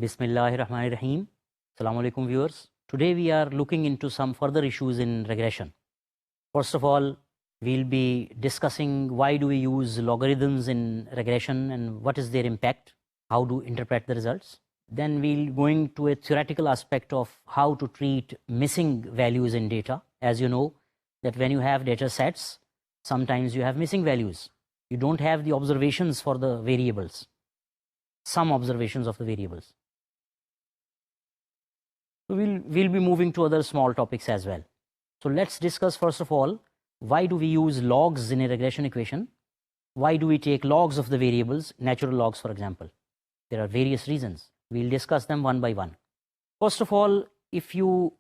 Bismillahirrahmanirrahim. Assalamu alaikum viewers. Today we are looking into some further issues in regression. First of all, we'll be discussing why do we use logarithms in regression and what is their impact, how to interpret the results. Then we'll going to a theoretical aspect of how to treat missing values in data. As you know that when you have data sets, sometimes you have missing values. You don't have the observations for the variables, some observations of the variables. So we'll be moving to other small topics as well. So let's discuss first of all, why do we use logs in a regression equation? Why do we take logs of the variables, natural logs for example? There are various reasons. We'll discuss them one by one. First of all, if you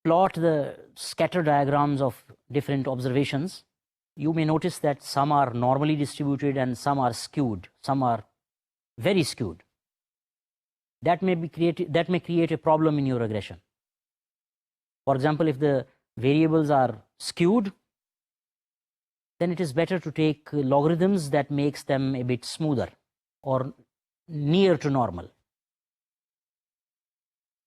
plot the scatter diagrams of different observations, you may notice that some are normally distributed and some are skewed, some are very skewed. That may create a problem in your regression. For example, if the variables are skewed, then it is better to take logarithms that makes them a bit smoother or near to normal.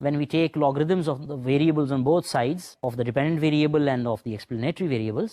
when we take logarithms of the variables on both sides of the dependent variable and of the explanatory variables,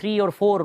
3 or 4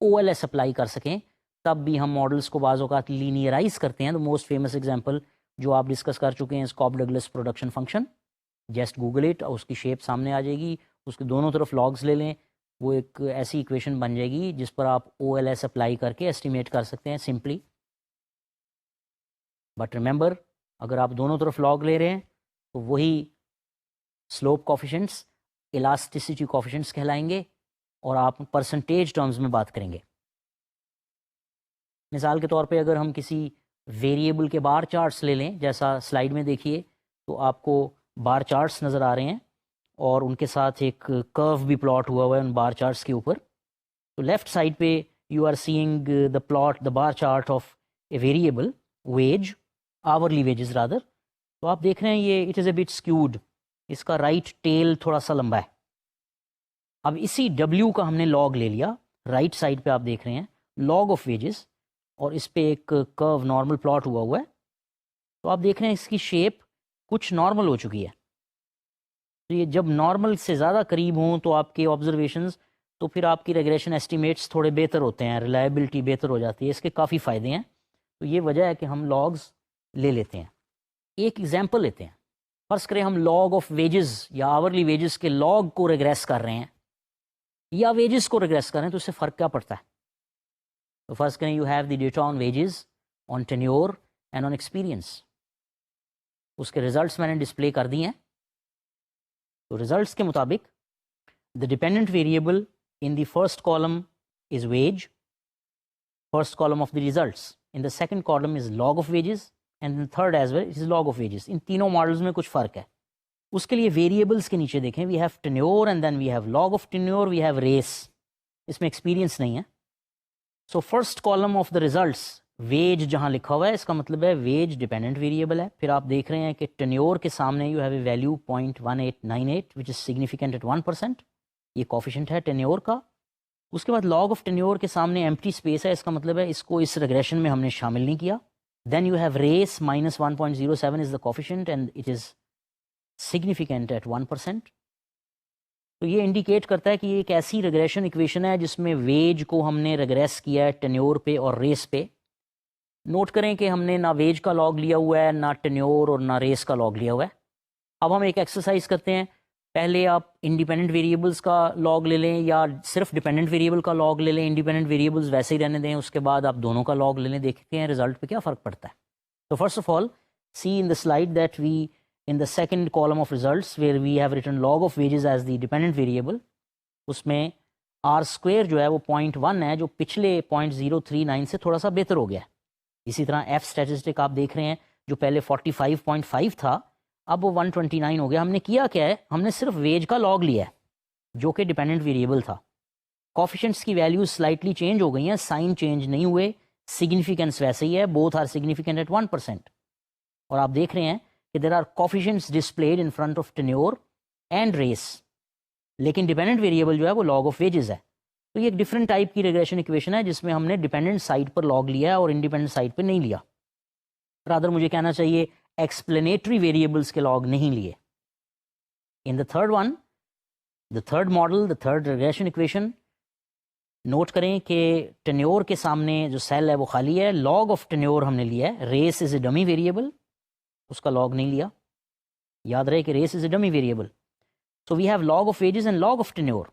O L S apply کر سکیں تب بھی ہم models کو بعض اوقات لینیئرائز کرتے ہیں. تو موسٹ فیمس ایگزامپل جو آپ ڈسکس کر چکے ہیں Cobb Douglas production function. Just Google it, اس کی شیپ سامنے آ جائے گی, اس کے دونوں طرف لاگز لے لیں, وہ ایک ایسی ایکویشن بن جائے گی جس پر آپ او ایل ایس اپلائی کر کے اسٹیمیٹ کر سکتے ہیں سمپلی. بٹ ریمبر, اگر آپ دونوں طرف لاگ لے رہے ہیں تو وہی سلوپ کوفیشنٹس الاسٹیسٹی کوفیشنٹس کہلائیں گے اور آپ پرسنٹیج ٹرمز میں بات کریں گے. مثال کے طور پہ اگر ہم کسی ویریبل کے بار چارٹس لے لیں, جیسا سلائیڈ میں دیکھیے تو آپ کو بار چارٹس نظر آ رہے ہیں اور ان کے ساتھ ایک کرو بھی پلاٹ ہوا ہے ان بار چارٹس کے اوپر. تو لیفٹ سائڈ پہ you are seeing the bar chart of a variable wage, hourly wages rather. تو آپ دیکھ رہے ہیں یہ it is a bit skewed, اس کا رائٹ ٹیل تھوڑا سا لمبا ہے. اب اسی ڈبلیو کا ہم نے لاگ لے لیا, رائٹ سائڈ پہ آپ دیکھ رہے ہیں لاگ آف ویجز, اور اس پہ ایک کرو نارمل پلاٹ ہوا ہے. تو آپ دیکھ رہے ہیں اس کی شیپ کچھ نارمل ہو چکی ہے. تو یہ جب نارمل سے زیادہ قریب ہوں تو آپ کے آبزرویشنز, تو پھر آپ کی ریگریشن ایسٹیمیٹس تھوڑے بہتر ہوتے ہیں, ریلائبلٹی بہتر ہو جاتی ہے. اس کے کافی فائدے ہیں. تو یہ وجہ ہے کہ ہم لاگز لے لیتے ہیں. ایک ایگزامپل لیتے ہیں. فرض کریں ہم لاگ آف ویجز یا آورلی ویجز کے لاگ کو ریگریس کر رہے ہیں یا ویجز کو ریگریس کر رہے ہیں, تو اس سے فرق کیا پڑتا ہے؟ تو فرض کریں you have the data on wages, on tenure and on experience. اس کے ریزلٹس میں نے ڈسپلے کر دی ہیں. تو ریزلٹس کے مطابق the dependent variable in the first column is wage, first column of the results. In the second column is log of wages and in third as well it is log of wages. ان تینوں models میں کچھ فرق ہے. اس کے لیے variables کے نیچے دیکھیں, we have tenure and then we have log of tenure, we have race. اس میں ایکسپیرینس نہیں ہے. So first column of the results wage جہاں لکھا ہوا ہے اس کا مطلب ہے ویج ڈیپینڈنٹ ویریبل ہے. پھر آپ دیکھ رہے ہیں کہ ٹینیور کے سامنے you have a value 0.1898 which is significant at 1%. یہ کوفیشنٹ ہے ٹینیور کا. اس کے بعد لاگ آف ٹینیور کے سامنے ایمپٹی اسپیس ہے, اس کا مطلب ہے اس کو اس ریگریشن میں ہم نے شامل نہیں کیا. Then you have race -1.07 is the coefficient and it is significant at 1%. تو یہ انڈیکیٹ کرتا ہے کہ یہ ایک ایسی ریگریشن ایکویشن ہے جس میں ویج کو ہم نے ریگریس کیا ہے ٹینیور پہ اور ریس پہ. نوٹ کریں کہ ہم نے نہ ویج کا لاگ لیا ہوا ہے, نہ ٹینیور اور نہ ریس کا لاگ لیا ہوا ہے. اب ہم ایک ایکسرسائز کرتے ہیں. پہلے آپ انڈیپینڈنٹ ویریبلس کا لاگ لے لیں یا صرف ڈیپینڈنٹ ویریبل کا لاگ لے لیں. انڈیپینڈنٹ ویریبلس ویسے ہی رہنے دیں, اس کے بعد آپ دونوں کا لاگ لے لیں, دیکھتے ہیں رزلٹ پہ کیا فرق پڑتا ہے. تو first of all see in the slide that we in the second column of results where we have written log of wages as the dependent variable, اس میں r square جو ہے وہ 0.1 ہے, جو پچھلے 0.039 سے تھوڑا سا بہتر ہو گیا ہے. اسی طرح f statistic آپ دیکھ رہے ہیں جو پہلے 45.5 تھا اب وہ 129 ہو گیا. ہم نے کیا کیا ہے, ہم نے صرف ویج کا لاگ لیا ہے جو کہ ڈیپینڈنٹ ویریبل تھا. کوفیشنٹس کی ویلیوز سلائٹلی چینج ہو گئی ہیں, سائن چینج نہیں ہوئے, سگنیفیکینس ویسے ہی ہے, بوتھ آر سگنیفیکینٹ ایٹ 1%. اور آپ دیکھ رہے ہیں کہ there are coefficients displayed in front of tenure and race, لیکن ڈیپینڈنٹ ویریبل جو ہے وہ لاگ آف ویجز ہے. تو یہ ایک ڈفرنٹ ٹائپ کی ریگریشن ایکویشن ہے جس میں ہم نے ڈیپینڈنٹ سائڈ پر لاگ لیا ہے اور انڈیپینڈنٹ سائڈ پہ نہیں لیا. رادر مجھے کہنا چاہیے ایکسپلینیٹری ویریبلس کے لاگ نہیں لیے. In the third one, the third model, the third regression equation, note کریں کہ ٹینیور کے سامنے جو سیل ہے وہ خالی ہے, لاگ آف ٹینیور ہم نے لیا ہے, race is a dummy variable, اس کا لاگ نہیں لیا. یاد رہے کہ race is a dummy variable. So we have log of wages and log of tenure.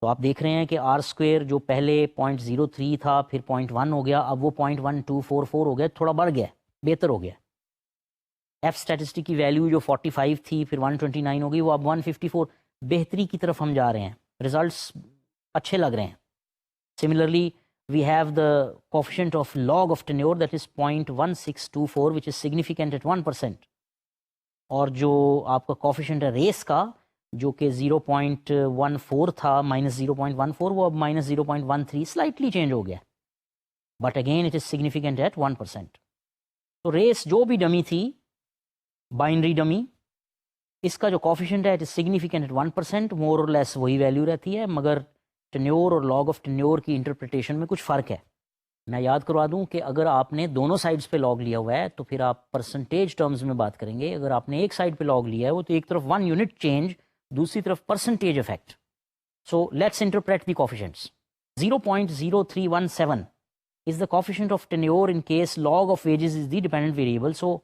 تو آپ دیکھ رہے ہیں کہ آر اسکوئر جو پہلے 0.03 تھا پھر 0.1 ہو گیا, اب وہ 0.1244 ہو گیا, تھوڑا بڑھ گیا, بہتر ہو گیا. ایف اسٹیٹسٹک کی ویلیو جو 45 تھی پھر 129 ہو گئی, وہ اب 154, بہتری کی طرف ہم جا رہے ہیں, ریزلٹس اچھے لگ رہے ہیں. Similarly we have the coefficient of log of tenure that is 0.1624 which is significant at 1%. اور جو آپ کا coefficient ہے ریس کا جو کہ 0.14 تھا -0.14, وہ اب -0.13 slightly change ہو گیا, but again it is significant at 1%. تو ریس جو بھی ڈمی تھی, بائنری ڈمی, اس کا جو coefficient ہے it is significant at 1%, more or less وہی ویلیو رہتی ہے, مگر ٹینیور اور لاگ آف ٹینیور کی انٹرپریٹیشن میں کچھ فرق ہے. میں یاد کروا دوں کہ اگر آپ نے دونوں سائڈز پہ لاگ لیا ہوا ہے تو پھر آپ پرسنٹیج ٹرمز میں بات کریں گے. اگر آپ نے ایک سائڈ پہ لاگ لیا ہے وہ تو ایک طرف 1 یونٹ چینج, دوسری طرف percentage effect. So let's interpret the coefficients. 0.0317 is the coefficient of tenure in case log of wages is the dependent variable. So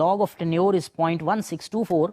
log of tenure is 0.1624,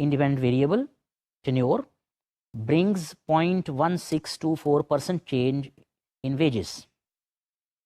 independent variable tenure brings 0.1624% change in wages.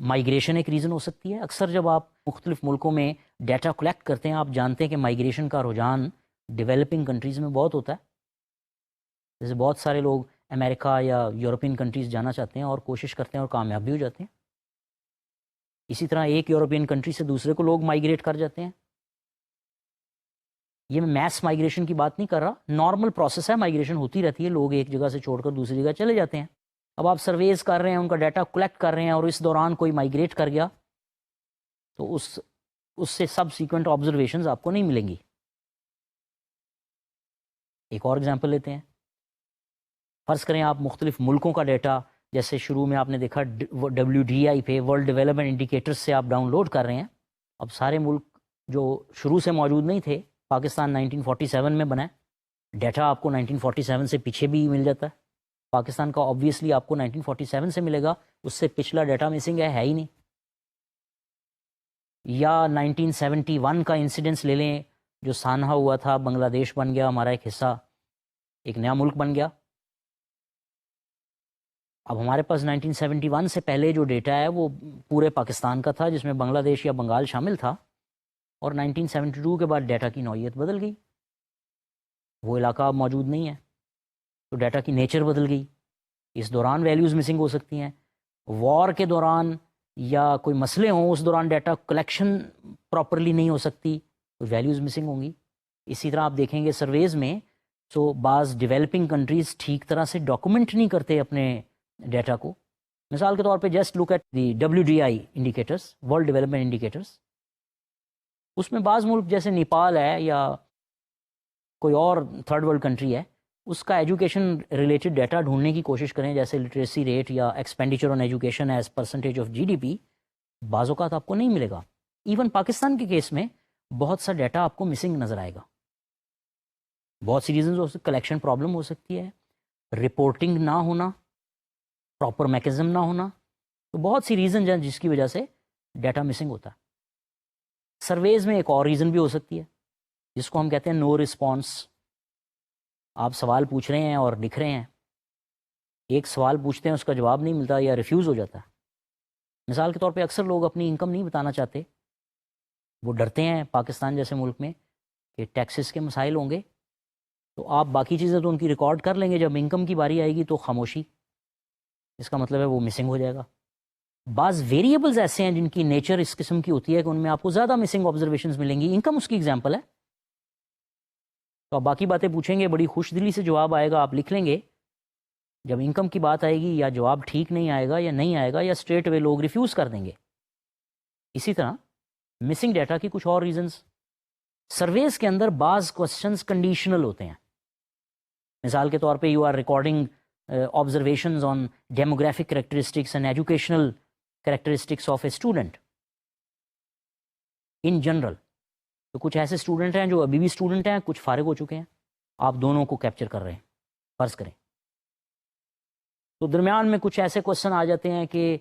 Migration ایک reason ہو سکتی ہے. اکثر جب آپ مختلف ملکوں میں data collect کرتے ہیں آپ جانتے ہیں کہ مائیگریشن کا رجحان ڈیولپنگ کنٹریز میں بہت ہوتا ہے. جیسے بہت سارے لوگ امریکہ یا یورپین کنٹریز جانا چاہتے ہیں اور کوشش کرتے ہیں اور کامیاب بھی ہو جاتے ہیں. اسی طرح ایک یورپین کنٹری سے دوسرے کو لوگ مائیگریٹ کر جاتے ہیں. یہ میں میس مائیگریشن کی بات نہیں کر رہا, نارمل پروسیس ہے, مائیگریشن ہوتی رہتی ہے, لوگ ایک جگہ سے چھوڑ کر دوسری جگہ چلے جاتے ہیں. اب آپ سرویز کر رہے ہیں, ان کا ڈیٹا کلیکٹ کر رہے ہیں اور اس دوران کوئی مائیگریٹ کر گیا تو اس سے سب سیکوینٹ آبزرویشنز آپ کو نہیں ملیں گی. ایک اور ایگزامپل لیتے ہیں. فرض کریں آپ مختلف ملکوں کا ڈیٹا, جیسے شروع میں آپ نے دیکھا WDI پہ ورلڈ ڈیولپمنٹ انڈیکیٹرز سے آپ ڈاؤن لوڈ کر رہے ہیں. اب سارے ملک جو شروع سے موجود نہیں تھے, پاکستان 1947 میں بنا ہے, ڈیٹا آپ کو 1947 سے پیچھے بھی مل جاتا ہے. پاکستان کا آبویسلی آپ کو 1947 سے ملے گا, اس سے پچھلا ڈیٹا مسنگ ہے ہی نہیں. یا 1971 کا انسیڈنس لے لیں جو سانحہ ہوا تھا, بنگلہ دیش بن گیا ہمارا ایک حصہ, ایک نیا ملک بن گیا. اب ہمارے پاس 1971 سے پہلے جو ڈیٹا ہے وہ پورے پاکستان کا تھا, جس میں بنگلہ دیش یا بنگال شامل تھا, اور 1972 کے بعد ڈیٹا کی نوعیت بدل گئی, وہ علاقہ اب موجود نہیں ہے, تو ڈیٹا کی نیچر بدل گئی. اس دوران ویلیوز مسنگ ہو سکتی ہیں, وار کے دوران یا کوئی مسئلے ہوں اس دوران ڈیٹا کلیکشن پراپرلی نہیں ہو سکتی, تو ویلیوز مسنگ ہوں گی. اسی طرح آپ دیکھیں گے سرویز میں, تو بعض ڈیولپنگ کنٹریز ٹھیک طرح سے ڈاکومنٹ نہیں کرتے اپنے ڈیٹا کو. مثال کے طور پہ just look at the WDI indicators, world development indicators. اس میں بعض ملک جیسے نیپال ہے یا کوئی اور تھرڈ ورلڈ کنٹری ہے, اس کا ایجوکیشن ریلیٹڈ ڈیٹا ڈھونڈنے کی کوشش کریں, جیسے لٹریسی ریٹ یا expenditure on education as percentage of GDP, بعض اوقات آپ کو نہیں ملے گا. ایون پاکستان کے کیس میں بہت سا ڈیٹا آپ کو مسنگ نظر آئے گا. بہت سی ریزنز ہو سکتی, کلیکشن پرابلم ہو سکتی ہے, رپورٹنگ نہ ہونا, پراپر میکزم نہ ہونا, تو بہت سی ریزن ہیں جس کی وجہ سے ڈیٹا مسنگ ہوتا ہے. سرویز میں ایک اور ریزن بھی ہو سکتی ہے جس کو ہم کہتے ہیں نو رسپانس. آپ سوال پوچھ رہے ہیں اور لکھ رہے ہیں, ایک سوال پوچھتے ہیں اس کا جواب نہیں ملتا یا ریفیوز ہو جاتا ہے. مثال کے طور پہ اکثر لوگ اپنی انکم نہیں بتانا چاہتے, وہ ڈرتے ہیں پاکستان جیسے ملک میں کہ ٹیکسز کے مسائل ہوں گے, تو آپ باقی چیزیں تو ان کی ریکارڈ کر لیں گے, جب انکم کی باری آئے گی تو خاموشی, اس کا مطلب ہے وہ مسنگ ہو جائے گا. بعض ویریبلز ایسے ہیں جن کی نیچر اس قسم کی ہوتی ہے کہ ان میں آپ کو زیادہ مسنگ آبزرویشنز ملیں گی. انکم اس کی ایگزامپل ہے. تو آپ باقی باتیں پوچھیں گے, بڑی خوش دلی سے جواب آئے گا, آپ لکھ لیں گے. جب انکم کی بات آئے گی یا جواب ٹھیک نہیں آئے گا یا نہیں آئے گا یا اسٹریٹ اوے لوگ ریفیوز کر دیں گے. اسی طرح مسنگ ڈیٹا کی کچھ اور ریزنز. سرویز کے اندر بعض کوسچنز کنڈیشنل ہوتے ہیں. مثال کے طور پہ you are recording observations on demographic characteristics and educational characteristics of a student in general. تو کچھ ایسے اسٹوڈنٹ ہیں جو ابھی بھی اسٹوڈنٹ ہیں, کچھ فارغ ہو چکے ہیں, آپ دونوں کو کیپچر کر رہے ہیں فرض کریں. تو درمیان میں کچھ ایسے کوشچن آ جاتے ہیں کہ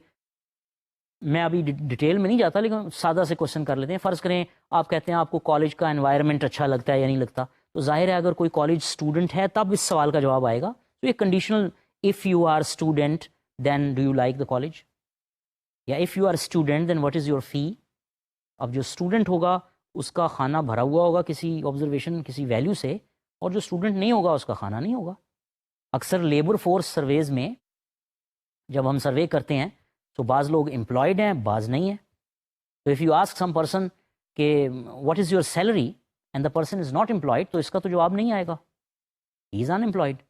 میں ابھی ڈیٹیل میں نہیں جاتا, لیکن سادہ سے کوشچن کر لیتے ہیں. فرض کریں آپ کہتے ہیں آپ کو کالج کا انوائرمنٹ اچھا لگتا ہے یا نہیں لگتا, تو ظاہر ہے اگر کوئی کالج اسٹوڈنٹ ہے تب اس سوال کا جواب آئے گا. تو یہ conditional, if you are student then do you like the college, یا if you are student then what is your fee. اب جو اسٹوڈنٹ ہوگا اس کا کھانا بھرا ہوا ہوگا کسی آبزرویشن کسی ویلیو سے, اور جو اسٹوڈنٹ نہیں ہوگا اس کا کھانا نہیں ہوگا. اکثر لیبر فورس سرویز میں جب ہم سروے کرتے ہیں تو بعض لوگ امپلائڈ ہیں بعض نہیں ہیں. تو if you ask some person کہ what is your salary and the person is not employed, تو اس کا تو جواب نہیں آئے گا, he is unemployed.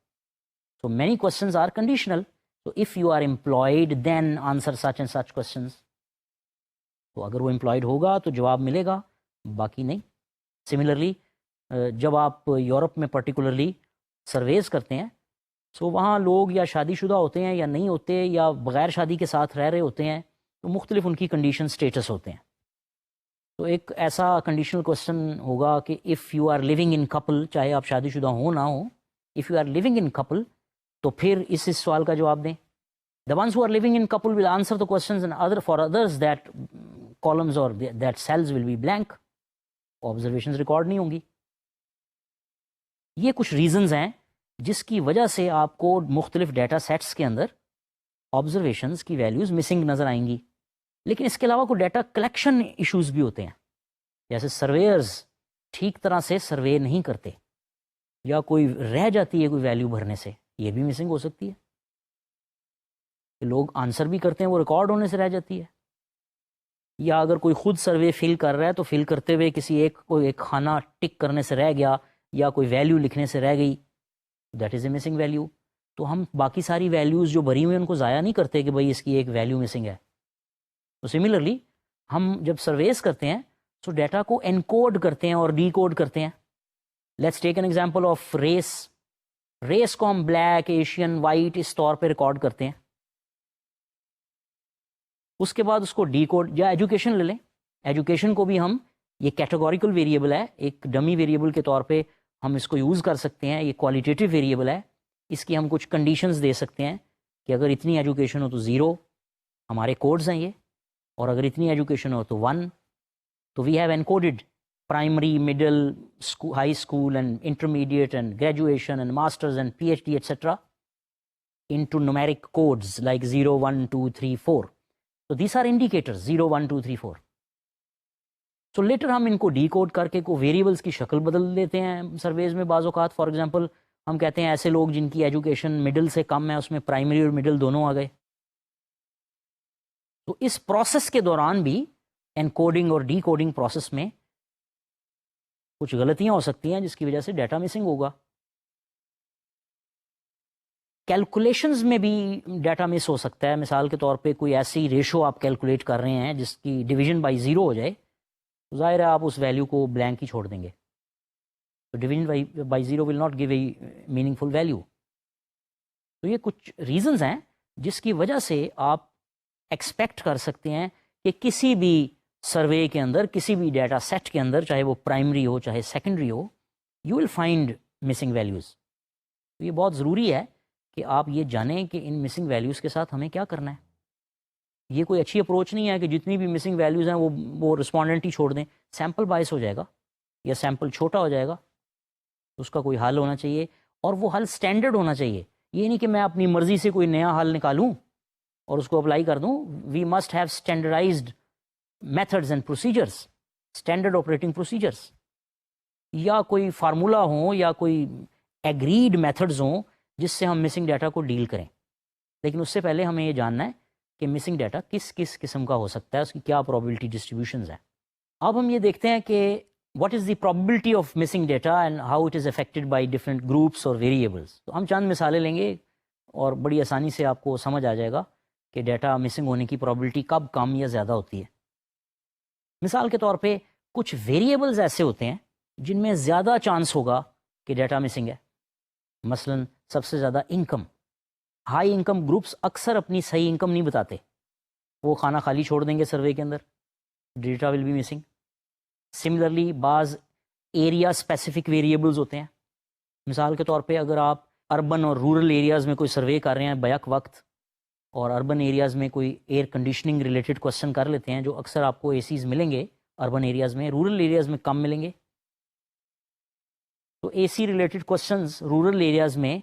So many questions are conditional. So if you are employed then answer such and such questions. تو اگر وہ employed ہوگا تو جواب ملے گا, باقی نہیں. Similarly جب آپ یورپ میں پرٹیکولرلی سرویز کرتے ہیں تو وہاں لوگ یا شادی شدہ ہوتے ہیں یا نہیں ہوتے, یا بغیر شادی کے ساتھ رہ رہے ہوتے ہیں, تو مختلف ان کی کنڈیشن سٹیٹس ہوتے ہیں. تو ایک ایسا کنڈیشنل کوسچن ہوگا کہ if you are living in couple, چاہے آپ شادی شدہ ہوں نہ ہوں, if you are living in couple, تو پھر اس سوال کا جواب دیں. The ones who are living in couple will answer the questions, and for others that columns or that cells will be blank. Observations record نہیں ہوں گی. یہ کچھ ریزنز ہیں جس کی وجہ سے آپ کو مختلف ڈیٹا سیٹس کے اندر آبزرویشنز کی ویلیوز مسنگ نظر آئیں گی. لیکن اس کے علاوہ کوئی ڈیٹا کلیکشن ایشوز بھی ہوتے ہیں، جیسے سرویئرز ٹھیک طرح سے سروے نہیں کرتے، یا کوئی رہ جاتی ہے کوئی ویلیو بھرنے سے، یہ بھی مسنگ ہو سکتی ہے کہ لوگ آنسر بھی کرتے ہیں، وہ ریکارڈ ہونے سے رہ جاتی ہے، یا اگر کوئی خود سروے فل کر رہا ہے تو فل کرتے ہوئے کسی ایک کو ایک کھانا ٹک کرنے سے رہ گیا، یا کوئی ویلیو لکھنے سے رہ گئی، that is a missing value. تو ہم باقی ساری ویلیوز جو بھری ہوئی ان کو ضائع نہیں کرتے کہ بھائی اس کی ایک ویلیو مسنگ ہے. تو سملرلی ہم جب سرویز کرتے ہیں تو ڈیٹا کو انکوڈ کرتے ہیں اور ڈی کوڈ کرتے ہیں. Let's take an example of race کو ہم بلیک، ایشین، وائٹ اس طور پہ ریکارڈ کرتے ہیں. اس کے بعد اس کو ڈی کوڈ، یا ایجوکیشن لے لیں، ایجوکیشن کو بھی ہم، یہ کیٹیگوریکل ویریبل ہے، ایک ڈمی ویریبل کے طور پہ ہم اس کو یوز کر سکتے ہیں. یہ کوالٹیٹیو ویریبل ہے، اس کی ہم کچھ کنڈیشنز دے سکتے ہیں کہ اگر اتنی ایجوکیشن ہو تو 0، ہمارے کوڈز ہیں یہ، اور اگر اتنی ایجوکیشن ہو تو 1. تو we have encoded primary, middle, high school and intermediate and graduation and masters and P H D etcetera into numeric codes like 0, 1, 2, 3, 4. So these are indicators 0, 1, 2, 3, 4. So later ہم ان کو ڈی کوڈ کر کے کو variables کی شکل بدل دیتے ہیں سرویز میں. بعض اوقات فار ایگزامپل ہم کہتے ہیں ایسے لوگ جن کی ایجوکیشن مڈل سے کم ہے، اس میں پرائمری اور مڈل دونوں آ گئے. تو اس پروسیس کے دوران بھی انکوڈنگ اور ڈی کوڈنگ پروسیس میں کچھ غلطیاں ہو سکتی ہیں جس کی وجہ سے ڈیٹا مسنگ ہوگا. کیلکولیشنز میں بھی ڈیٹا مس ہو سکتا ہے. مثال کے طور پہ کوئی ایسی ریشو آپ کیلکولیٹ کر رہے ہیں جس کی ڈویژن بائی 0 ہو جائے، تو ظاہر ہے آپ اس ویلیو کو بلینک ہی چھوڑ دیں گے. تو division by 0 will not give a meaningful value. تو یہ کچھ ریزنز ہیں جس کی وجہ سے آپ ایکسپیکٹ کر سکتے ہیں کہ کسی بھی سروے کے اندر، کسی بھی ڈیٹا سیٹ کے اندر، چاہے وہ پرائمری ہو چاہے secondary who, you will find missing values. تو یہ بہت ضروری ہے کہ آپ یہ جانیں کہ ان مسنگ ویلیوز کے ساتھ ہمیں کیا کرنا ہے. یہ کوئی اچھی اپروچ نہیں ہے کہ جتنی بھی مسنگ ویلیوز ہیں وہ رسپونڈنٹ ہی چھوڑ دیں. سیمپل بائس ہو جائے گا یا سیمپل چھوٹا ہو جائے گا. اس کا کوئی حل ہونا چاہیے، اور وہ حل سٹینڈرڈ ہونا چاہیے. یہ نہیں کہ میں اپنی مرضی سے کوئی نیا حل نکالوں اور اس کو اپلائی کر دوں. We must have standardized methods and procedures, standard operating procedures, یا کوئی فارمولا ہوں یا کوئی ایگریڈ میتھڈز ہوں جس سے ہم مسنگ ڈیٹا کو ڈیل کریں. لیکن اس سے پہلے ہمیں یہ جاننا ہے کہ مسنگ ڈیٹا کس کس قسم کا ہو سکتا ہے، اس کی کیا پرابیبلٹی ڈسٹریبیوشنز ہیں. اب ہم یہ دیکھتے ہیں کہ what is the probability of missing data and how it is affected by different groups اور ویریبلس. تو ہم چند مثالیں لیں گے اور بڑی آسانی سے آپ کو سمجھ آ جائے گا کہ ڈیٹا مسنگ ہونے کی پرابیبلٹی کب کم یا زیادہ ہوتی ہے. مثال کے طور پہ کچھ ویریبلز ایسے ہوتے ہیں جن میں زیادہ چانس ہوگا کہ ڈیٹا مسنگ ہے. مثلا سب سے زیادہ انکم. ہائی انکم گروپس اکثر اپنی صحیح انکم نہیں بتاتے، وہ کھانا خالی چھوڑ دیں گے سروے کے اندر، data will be missing. Similarly بعض ایریا اسپیسیفک ویریبلز ہوتے ہیں. مثال کے طور پہ اگر آپ اربن اور رورل ایریاز میں کوئی سروے کر رہے ہیں بیک وقت، اور اربن ایریاز میں کوئی ایئر کنڈیشننگ ریلیٹڈ کوسچن کر لیتے ہیں، جو اکثر آپ کو اے سیز ملیں گے اربن ایریاز میں، رورل ایریاز میں کم ملیں گے. تو اے سی ریلیٹڈ کوسچنز رورل ایریاز میں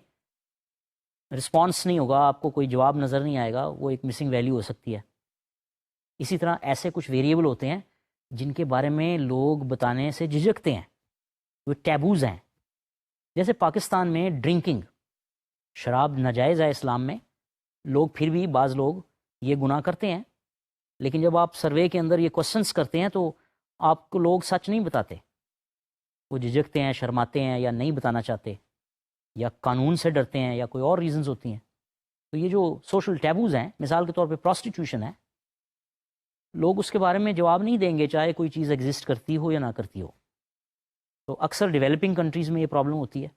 رسپانس نہیں ہوگا، آپ کو کوئی جواب نظر نہیں آئے گا، وہ ایک مسنگ ویلیو ہو سکتی ہے. اسی طرح ایسے کچھ ویریبل ہوتے ہیں جن کے بارے میں لوگ بتانے سے جھجکتے ہیں، وہ ٹیبوز ہیں. جیسے پاکستان میں ڈرنکنگ، شراب ناجائز ہے اسلام میں، لوگ پھر بھی بعض لوگ یہ گناہ کرتے ہیں. لیکن جب آپ سروے کے اندر یہ کوسچنس کرتے ہیں تو آپ کو لوگ سچ نہیں بتاتے، وہ جھجکتے ہیں، شرماتے ہیں، یا نہیں بتانا چاہتے، یا قانون سے ڈرتے ہیں، یا کوئی اور ریزنز ہوتی ہیں. تو یہ جو سوشل ٹیبوز ہیں، مثال کے طور پہ پروسٹیٹیوشن ہے، لوگ اس کے بارے میں جواب نہیں دیں گے چاہے کوئی چیز ایگزسٹ کرتی ہو یا نہ کرتی ہو. تو اکثر ڈیولپنگ کنٹریز میں یہ پرابلم ہوتی ہے.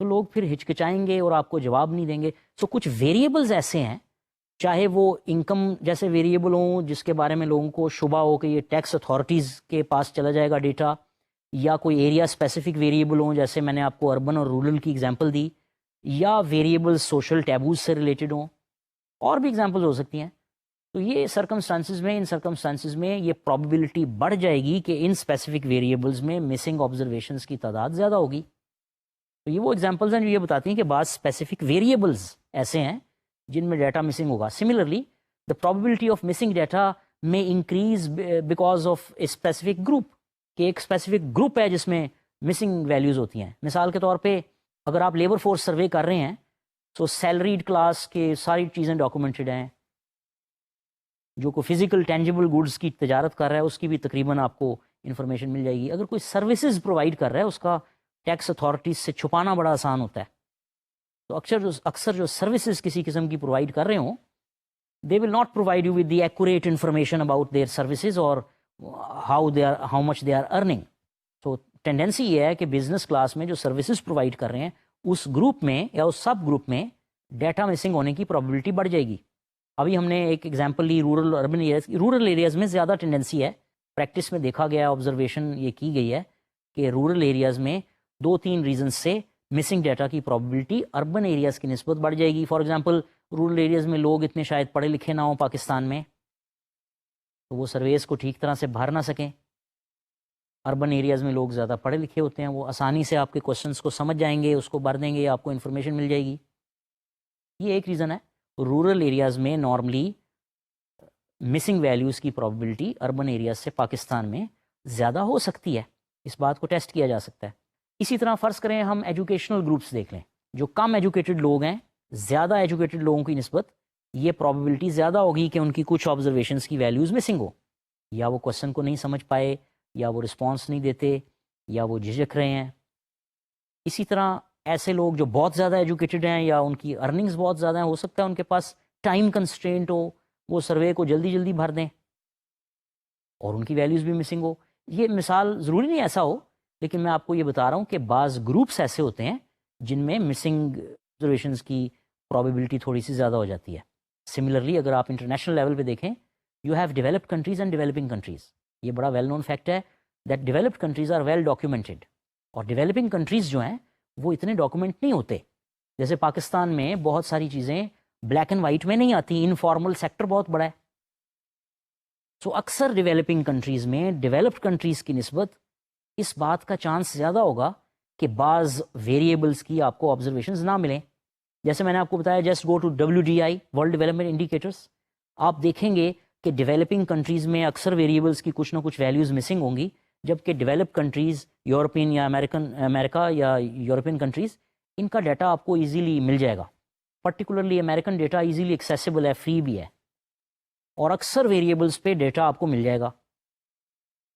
تو لوگ پھر ہچکچائیں گے اور آپ کو جواب نہیں دیں گے. سو کچھ ویریبلز ایسے ہیں، چاہے وہ انکم جیسے ویریبل ہوں جس کے بارے میں لوگوں کو شبہ ہو کہ یہ ٹیکس اتھارٹیز کے پاس چلا جائے گا ڈیٹا، یا کوئی ایریا اسپیسیفک ویریبل ہوں جیسے میں نے آپ کو اربن اور رورل کی اگزامپل دی، یا ویریبل سوشل ٹیبوز سے ریلیٹڈ ہوں، اور بھی اگزامپل ہو سکتی ہیں. تو یہ ان سرکمسٹانسز میں یہ پرابیبلٹی بڑھ جائے گی کہ ان اسپیسیفک ویریبلز میں مسنگ آبزرویشنز کی تعداد زیادہ ہوگی. تو یہ وہ اگزامپلز ہیں جو یہ بتاتی ہیں کہ بعض اسپیسیفک ویریبلز ایسے ہیں جن میں ڈیٹا مسنگ ہوگا. Similarly the probability of missing data may increase because of a specific group, کہ ایک اسپیسیفک گروپ ہے جس میں مسنگ ویلیوز ہوتی ہیں. مثال کے طور پہ اگر آپ لیبر فورس سروے کر رہے ہیں تو سیلریڈ کلاس کے ساری چیزیں ڈاکومنٹڈ ہیں. جو کوئی فزیکل ٹینجیبل گڈس کی تجارت کر رہا ہے اس کی بھی تقریباً آپ کو انفارمیشن مل جائے گی. اگر کوئی سروسز پرووائڈ کر رہا ہے اس کا ٹیکس اتھارٹیز سے چھپانا بڑا آسان ہوتا ہے. تو اکثر جو سروسز کسی قسم کی پرووائڈ کر رہے ہوں, they will not provide you with the accurate information about their services or how much they are earning. تو ٹینڈنسی یہ ہے کہ بزنس کلاس میں جو سروسز پرووائڈ کر رہے ہیں اس گروپ میں یا اس سب گروپ میں ڈیٹا مسنگ ہونے کی پرابیبلٹی بڑھ جائے گی. ابھی ہم نے ایک ایگزامپل لی رورل اور اربن ایریاز. رورل ایریاز میں زیادہ ٹینڈنسی ہے, پریکٹس میں دیکھا گیا, آبزرویشن یہ کی گئی ہے کہ رورل ایریاز میں 2-3 ریزنز سے مسنگ ڈیٹا کی پرابیبلٹی اربن ایریاز کی نسبت بڑھ جائے گی. فار ایگزامپل رورل ایریاز میں لوگ اتنے شاید پڑھے لکھے نہ ہوں پاکستان میں, تو وہ سرویز کو ٹھیک طرح سے بھر نہ سکیں. اربن ایریاز میں لوگ زیادہ پڑھے لکھے ہوتے ہیں, وہ آسانی سے آپ کے کوشچنس کو سمجھ جائیں گے, اس کو بھر دیں گے, آپ کو انفارمیشن مل جائے گی. یہ ایک ریزن ہے. رورل ایریاز میں نارملی مسنگ ویلیوز کی پرابیبلٹی اربن ایریاز سے پاکستان میں زیادہ ہو سکتی ہے. اس بات کو ٹیسٹ کیا جا سکتا ہے. اسی طرح فرض کریں ہم ایجوکیشنل گروپس دیکھ لیں. جو کم ایجوکیٹڈ لوگ ہیں, زیادہ ایجوکیٹڈ لوگوں کی نسبت یہ پرابیبلٹی زیادہ ہوگی کہ ان کی کچھ آبزرویشنس کی ویلیوز مسنگ ہو, یا وہ کوشچن کو نہیں سمجھ پائے, یا وہ رسپانس نہیں دیتے, یا وہ جھجک رہے ہیں. اسی طرح ایسے لوگ جو بہت زیادہ ایجوکیٹڈ ہیں یا ان کی ارننگز بہت زیادہ ہیں, ہو سکتا ہے ان کے پاس ٹائم کنسٹرینٹ ہو, وہ سروے کو جلدی جلدی بھر دیں اور ان کی ویلیوز بھی مسنگ ہو. یہ مثال ضروری نہیں ایسا ہو, لیکن میں آپ کو یہ بتا رہا ہوں کہ بعض گروپس ایسے ہوتے ہیں جن میں مسنگ آبزرویشنز کی پرابیبلٹی تھوڑی سی زیادہ ہو جاتی ہے. سملرلی اگر آپ انٹرنیشنل لیول پہ دیکھیں, you have developed countries and developing countries. یہ بڑا ویل نون فیکٹ ہے that developed countries are well documented, اور ڈیولپنگ کنٹریز جو ہیں وہ اتنے ڈاکومنٹ نہیں ہوتے. جیسے پاکستان میں بہت ساری چیزیں بلیک اینڈ وائٹ میں نہیں آتی, انفارمل سیکٹر بہت بڑا ہے. سو اکثر ڈیولپنگ کنٹریز میں ڈیولپڈ کنٹریز کی نسبت اس بات کا چانس زیادہ ہوگا کہ بعض ویریبلس کی آپ کو آبزرویشنز نہ ملیں. جیسے میں نے آپ کو بتایا, just go to WDI world development indicators, آپ دیکھیں گے کہ ڈیولپنگ کنٹریز میں اکثر ویریبلس کی کچھ نہ کچھ ویلیوز مسنگ ہوں گی, جبکہ ڈیولپ کنٹریز, یورپین یا امریکہ یا یورپین کنٹریز, ان کا ڈیٹا آپ کو ایزیلی مل جائے گا. Particularly American data easily accessible ہے, فری بھی ہے, اور اکثر ویریبلس پہ ڈیٹا آپ کو مل جائے گا.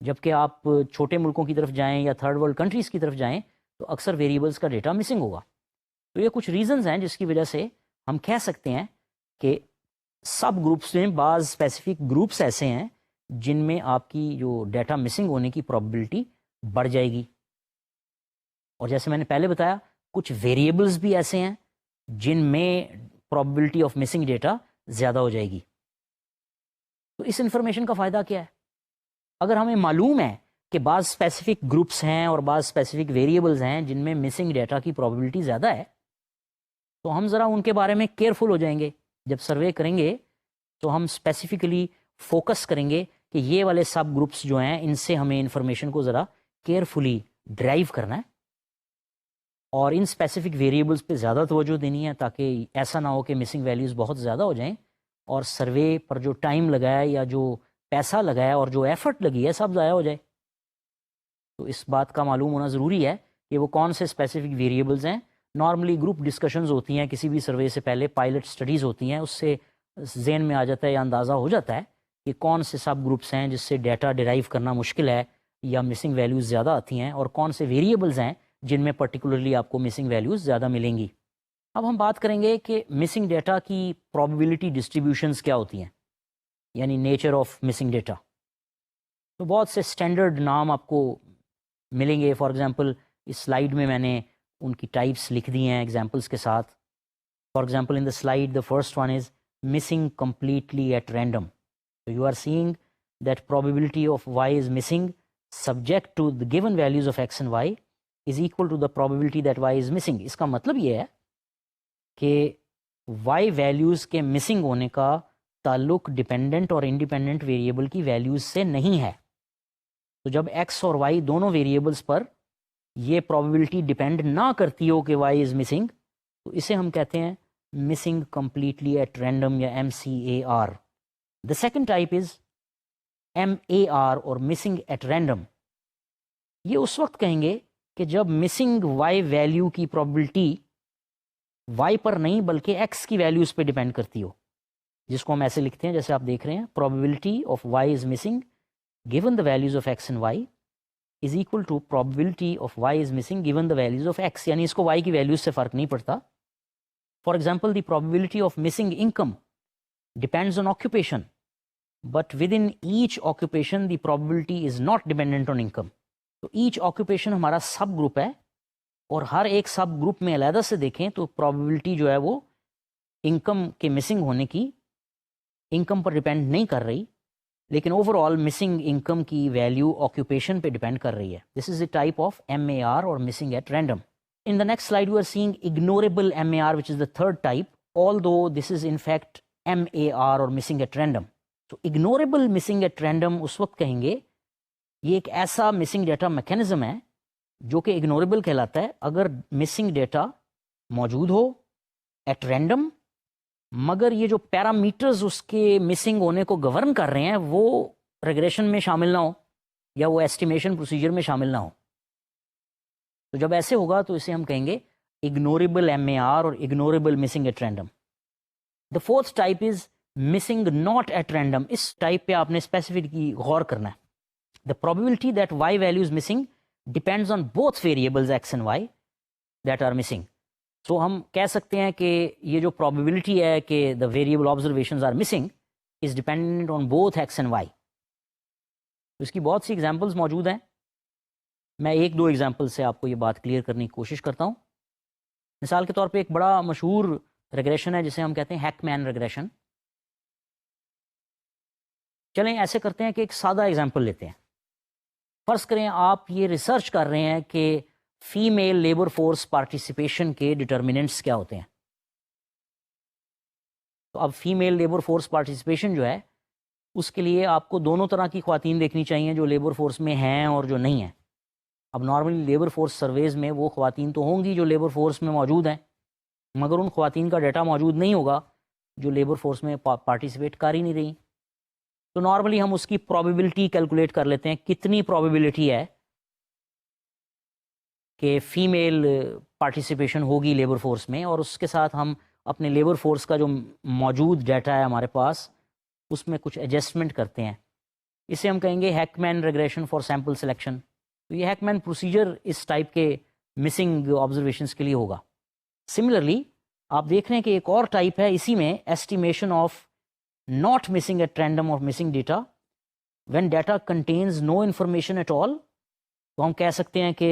جبکہ آپ چھوٹے ملکوں کی طرف جائیں یا تھرڈ ورلڈ کنٹریز کی طرف جائیں تو اکثر ویریبلس کا ڈیٹا مسنگ ہوگا. تو یہ کچھ ریزنز ہیں جس کی وجہ سے ہم کہہ سکتے ہیں کہ سب گروپس میں بعض اسپیسیفک گروپس ایسے ہیں جن میں آپ کی جو ڈیٹا مسنگ ہونے کی پرابیبلٹی بڑھ جائے گی. اور جیسے میں نے پہلے بتایا, کچھ ویریبلس بھی ایسے ہیں جن میں پرابیبلٹی آف مسنگ ڈیٹا زیادہ ہو جائے گی. تو اس انفارمیشن کا فائدہ کیا ہے؟ اگر ہمیں معلوم ہے کہ بعض اسپیسیفک گروپس ہیں اور بعض اسپیسیفک ویریبلس ہیں جن میں مسنگ ڈیٹا کی پرابیبلٹی زیادہ ہے, تو ہم ذرا ان کے بارے میں کیئرفل ہو جائیں گے. جب سروے کریں گے تو ہم اسپیسیفکلی فوکس کریں گے کہ یہ والے سب گروپس جو ہیں ان سے ہمیں انفارمیشن کو ذرا کیئرفلی ڈرائیو کرنا ہے, اور ان اسپیسیفک ویریبلس پہ زیادہ توجہ دینی ہے تاکہ ایسا نہ ہو کہ مسنگ ویلیوز بہت زیادہ ہو جائیں اور سروے پر جو ٹائم لگایا یا جو پیسہ لگایا اور جو ایفرٹ لگی ہے سب ضائع ہو جائے. تو اس بات کا معلوم ہونا ضروری ہے کہ وہ کون سے اسپیسیفک ویریبلز ہیں. نارملی گروپ ڈسکشنز ہوتی ہیں کسی بھی سروے سے پہلے, پائلٹ سٹڈیز ہوتی ہیں, اس سے ذہن میں آ جاتا ہے یا اندازہ ہو جاتا ہے کہ کون سے سب گروپس ہیں جس سے ڈیٹا ڈرائیو کرنا مشکل ہے یا مسنگ ویلیوز زیادہ آتی ہیں, اور کون سے ویریبلز ہیں جن میں پرٹیکولرلی آپ کو مسنگ ویلیوز زیادہ ملیں گی. اب ہم بات کریں گے کہ مسنگ ڈیٹا کی پرابیبلٹی ڈسٹریبیوشنز کیا ہوتی ہیں, یعنی نیچر آف مسنگ ڈیٹا. تو بہت سے اسٹینڈرڈ نام آپ کو ملیں گے. فار ایگزامپل اس سلائیڈ میں میں نے ان کی ٹائپس لکھ دی ہیں ایگزامپلس کے ساتھ. For example in the slide the first one is missing completely at random. So you are seeing that probability of y is missing subject to the given values of x and y is equal to the probability that y is missing. اس کا مطلب یہ ہے کہ y values کے missing ہونے کا تعلق dependent اور انڈیپینڈنٹ ویریبل کی ویلیوز سے نہیں ہے. تو جب x اور y دونوں ویریبلس پر یہ probability ڈیپینڈ نہ کرتی ہو کہ y is missing, تو اسے ہم کہتے ہیں missing completely at random یا MCAR. The second type is MAR اور missing at random. یہ اس وقت کہیں گے کہ جب مسنگ وائی ویلیو کی پرابلٹی وائی پر نہیں بلکہ ایکس کی ویلیوز پہ ڈیپینڈ کرتی ہو، جس کو ہم ایسے لکھتے ہیں جیسے آپ دیکھ رہے ہیں، probability of y is missing given the values of x and y is equal to probability of y is missing given the values of x. یعنی اس کو y کی ویلیوز سے فرق نہیں پڑتا. For example, the probability of missing income depends on occupation, but within each occupation the probability is not dependent on income. تو H occupation ہمارا سب group ہے، اور ہر ایک سب گروپ میں علیحدہ سے دیکھیں تو پرابیبلٹی جو ہے وہ انکم کے مسنگ ہونے کی انکم پر ڈپینڈ نہیں کر رہی، لیکن اوور آل مسنگ انکم کی ویلیو آکوپیشن پہ ڈپینڈ کر رہی ہے. This is a type of MAR اور missing at random. In the next slide, we are seeing ignorable MAR, which is the third type, although this is in fact MAR or missing at random. So ignorable missing at random اس وقت کہیں گے یہ ایک ایسا missing data mechanism ہے جو کہ اگنوریبل کہلاتا ہے اگر مسنگ ڈیٹا موجود ہو ایٹ رینڈم، مگر یہ جو پیرامیٹرز اس کے مسنگ ہونے کو گورن کر رہے ہیں وہ ریگریشن میں شامل نہ ہو یا وہ ایسٹیمیشن پروسیجر میں شامل نہ ہو. تو جب ایسے ہوگا تو اسے ہم کہیں گے اگنوریبل MAR اور ignorable missing at random. The fourth type is missing not at random. اس ٹائپ پہ آپ نے اسپیسیفکلی غور کرنا ہے. The probability that y value is missing depends on both variables x and y that are missing. So ہم کہہ سکتے ہیں کہ یہ جو probability ہے کہ the variable observations are missing is dependent on both x and y. اس کی بہت سی ایگزامپلس موجود ہیں. میں ایک دو ایگزامپل سے آپ کو یہ بات کلیئر کرنے کی کوشش کرتا ہوں. مثال کے طور پہ ایک بڑا مشہور ریگریشن ہے جسے ہم کہتے ہیں ہیکمین ریگریشن. چلیں ایسے کرتے ہیں کہ ایک سادہ ایگزامپل لیتے ہیں. فرض کریں آپ یہ ریسرچ کر رہے ہیں کہ فیمیل لیبر فورس پارٹیسپیشن کے ڈٹرمیننٹس کیا ہوتے ہیں. تو اب فیمیل لیبر فورس پارٹیسپیشن جو ہے اس کے لیے آپ کو دونوں طرح کی خواتین دیکھنی چاہیے، جو لیبر فورس میں ہیں اور جو نہیں ہیں. اب نارملی لیبر فورس سرویز میں وہ خواتین تو ہوں گی جو لیبر فورس میں موجود ہیں، مگر ان خواتین کا ڈیٹا موجود نہیں ہوگا جو لیبر فورس میں پارٹیسپیٹ کر ہی نہیں رہی. تو نارملی ہم اس کی پرابیبلٹی کیلکولیٹ کر لیتے ہیں، کتنی پرابیبلٹی ہے کہ فیمیل پارٹیسپیشن ہوگی لیبر فورس میں، اور اس کے ساتھ ہم اپنے لیبر فورس کا جو موجود ڈیٹا ہے ہمارے پاس اس میں کچھ ایڈجسٹمنٹ کرتے ہیں. اسے ہم کہیں گے Hickman regression for sample selection. تو یہ ہیکمین پروسیجر اس ٹائپ کے مسنگ آبزرویشنس کے لیے ہوگا. سملرلی آپ دیکھ رہے ہیں کہ ایک اور ٹائپ ہے اسی میں، estimation of not missing at random or missing data when data contains no information at all. تو ہم کہہ سکتے ہیں کہ